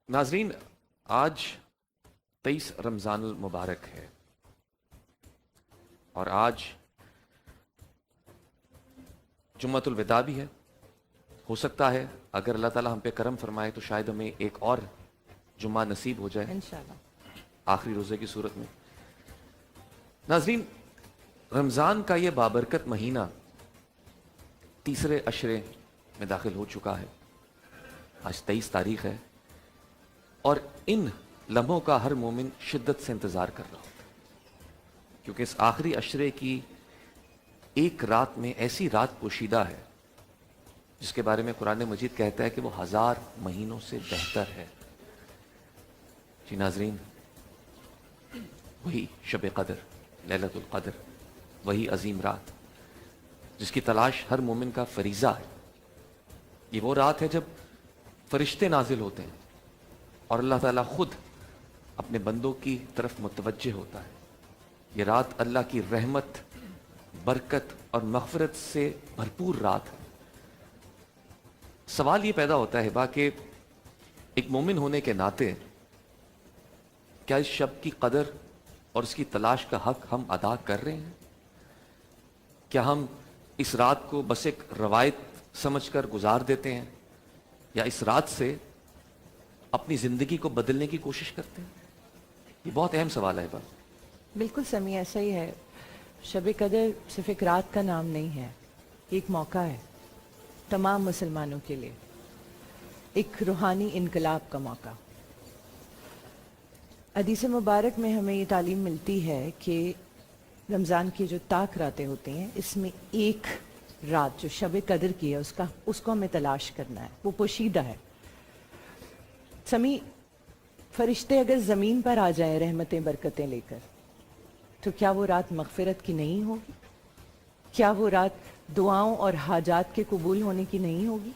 नाजरीन, आज 23 रमज़ान मुबारक है और आज जुम्मतुल विदा भी है। हो सकता है अगर अल्लाह ताला हम पे करम फरमाए तो शायद हमें एक और जुम्मा नसीब हो जाए इंशाअल्लाह आखिरी रोज़े की सूरत में। नाजरीन, रमज़ान का ये बाबरकत महीना तीसरे अशरे में दाखिल हो चुका है। आज 23 तारीख है और इन लम्हों का हर मोमिन शिद्दत से इंतज़ार कर रहा होता है, क्योंकि इस आखिरी अशरे की एक रात में ऐसी रात पोशीदा है जिसके बारे में कुरान मजीद कहता है कि वो 1000 महीनों से बेहतर है। जी नाजरीन, वही शब कदर, लैलतुल कदर, वही अजीम रात जिसकी तलाश हर मोमिन का फरीज़ा है। ये वो रात है जब फरिश्ते नाजिल होते हैं और अल्लाह ताला खुद अपने बंदों की तरफ मुतवज्जे होता है। ये रात अल्लाह की रहमत, बरकत और मग़फ़िरत से भरपूर रात है। सवाल ये पैदा होता है कि एक मोमिन होने के नाते क्या इस शब की कदर और इसकी तलाश का हक हम अदा कर रहे हैं? क्या हम इस रात को बस एक रवायत समझकर गुजार देते हैं या इस रात से अपनी जिंदगी को बदलने की कोशिश करते हैं? ये बहुत अहम सवाल है। बिल्कुल समी, ऐसा ही है। शब कदर सिर्फ एक रात का नाम नहीं है, एक मौका है तमाम मुसलमानों के लिए, एक रूहानी इनकलाब का मौका। हदीस मुबारक में हमें ये तालीम मिलती है कि रमज़ान की जो ताक रातें होती हैं, इसमें एक रात जो शब कदर की है उसको हमें तलाश करना है, वो पोशीदा है। समी, फरिश्ते अगर ज़मीन पर आ जाएं रहमतें बरकतें लेकर, तो क्या वो रात मग़फ़िरत की नहीं होगी? क्या वो रात दुआओं और हाजात के कबूल होने की नहीं होगी?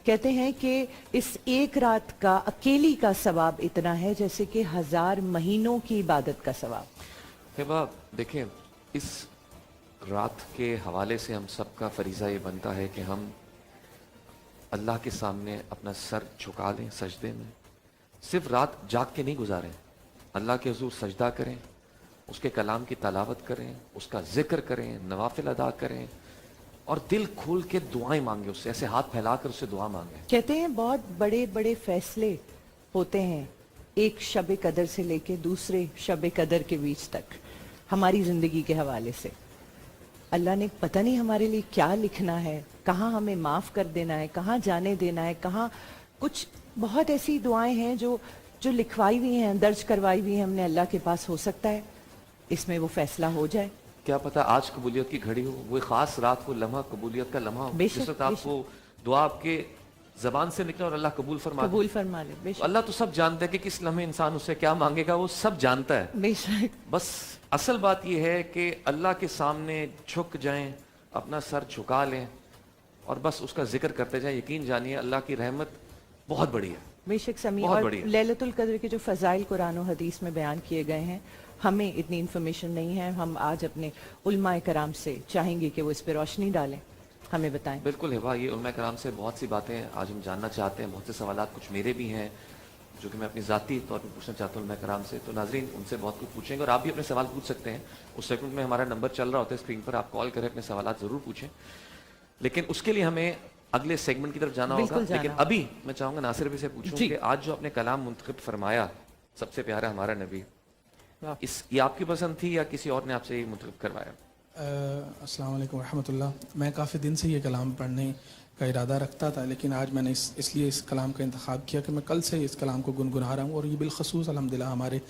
कहते हैं कि इस एक रात का अकेली का सवाब इतना है जैसे कि 1000 महीनों की इबादत का सवाब। देखें, इस रात के हवाले से हम सबका फरीज़ा ये बनता है कि हम अल्लाह के सामने अपना सर झुका लें सजदे में। सिर्फ रात जाग के नहीं गुजारें, अल्लाह के हुज़ूर सजदा करें, उसके कलाम की तलावत करें, उसका जिक्र करें, नवाफिल अदा करें और दिल खोल के दुआएं मांगे उससे, ऐसे हाथ फैलाकर उससे दुआ मांगे। कहते हैं बहुत बड़े बड़े फैसले होते हैं एक शब कदर से लेके दूसरे शब कदर के बीच तक हमारी ज़िंदगी के हवाले से। अल्लाह ने पता नहीं हमारे लिए क्या लिखना है, कहाँ हमें माफ़ कर देना है, कहाँ जाने देना है, कहाँ कुछ बहुत ऐसी दुआएं हैं जो लिखवाई हुई हैं, दर्ज करवाई हुई हैं हमने अल्लाह के पास। हो सकता है इसमें वो फैसला हो जाए। क्या पता आज कबूलियत की घड़ी हो, वो खास रात को लम्हा कबूलियत का लम्हा हो, जिस वक्त आपको दुआ आपके जबान से निकले और अल्लाह कबूल फरमा ले। अल्लाह तो सब जानता है कि किस लम्हे इंसान उससे क्या मांगेगा, वो सब जानता है। बेशक, बस असल बात यह है कि अल्लाह के सामने झुक जाएं, अपना सर झुका लें और बस उसका जिक्र करते जाएं। यकीन जानिए अल्लाह की रहमत बहुत बड़ी है। बेशक समी, और लैलतुल कद्र के जो फ़ज़ाइल कुरान और हदीस में बयान किए गए हैं, हमें इतनी इन्फॉर्मेशन नहीं है। हम आज अपने उलमाए कराम से चाहेंगे कि वो इस पर रोशनी डालें, हमें बताएं। बिल्कुल है, ये उलमाए कराम से बहुत सी बातें आज हम जानना चाहते हैं। बहुत से सवालात कुछ मेरे भी हैं जो कि मैं अपनी ज़ाती तौर पर पूछना चाहता हूँ उलमाए कराम से। तो नाजरीन उनसे बहुत कुछ पूछेंगे और आप भी अपने सवाल पूछ सकते हैं। उस सेकंड में हमारा नंबर चल रहा होता है स्क्रीन पर, आप कॉल करें, अपने सवालात ज़रूर पूछें। लेकिन उसके लिए हमें अगले सेगमेंट की तरफ जाना होगा। लेकिन अभी मैं चाहूँगा नासिर भी से पूछूं कि आज जो आपने कलाम मुंतखब फरमाया, सबसे प्यारा हमारा नबी, ये आपकी पसंद थी या किसी और ने आपसे ये मुंतखब करवाया? अस्सलाम वालेकुम रहमतुल्लाह। मैं काफ़ी दिन से ये कलाम पढ़ने का इरादा रखता था, लेकिन आज मैंने इसलिए इस कलाम का इंतखाब किया कि मैं कल से इस कलाम को गुनगुना रहा हूँ और ये बिलखसूस अल्हम्दुलिल्लाह हमारे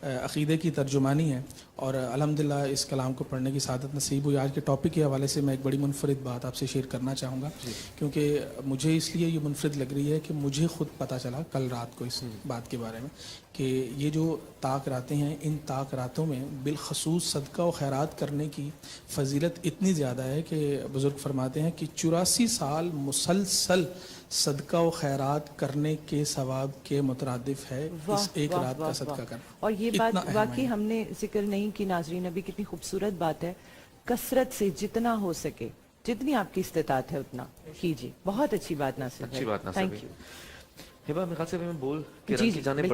अक़ीदे की तर्जुमानी है और अल्हम्दुलिल्लाह इस कलाम को पढ़ने की सादत नसीब हुई। आज के टॉपिक के हवाले से मैं एक बड़ी मुनफरिद बात आपसे शेयर करना चाहूँगा, क्योंकि मुझे इसलिए ये मुनफरिद लग रही है कि मुझे ख़ुद पता चला कल रात को इस बात के बारे में कि ये जो ताक रातें हैं, इन ताक रातों में बिलखसूस सदका व खैरात करने की फ़जीलत इतनी ज़्यादा है कि बुज़ुर्ग फरमाते हैं कि 84 साल मुसलसल सदका व खैरात करने के सवाब के मुतरादिफ है इस एक रात का सदका करना। और ये बात वाकई हमने जिक्र नहीं की नाजरीन, अभी कितनी खूबसूरत बात है। कसरत से जितना हो सके, जितनी आपकी इस्तिताअत है उतना कीजिए। बहुत अच्छी बात नासिर, अच्छी बात नासिर। Thank you. हिबा मेरे ख्याल से हमें बोल के जी, रंग जी, की जाने बिल्कुल।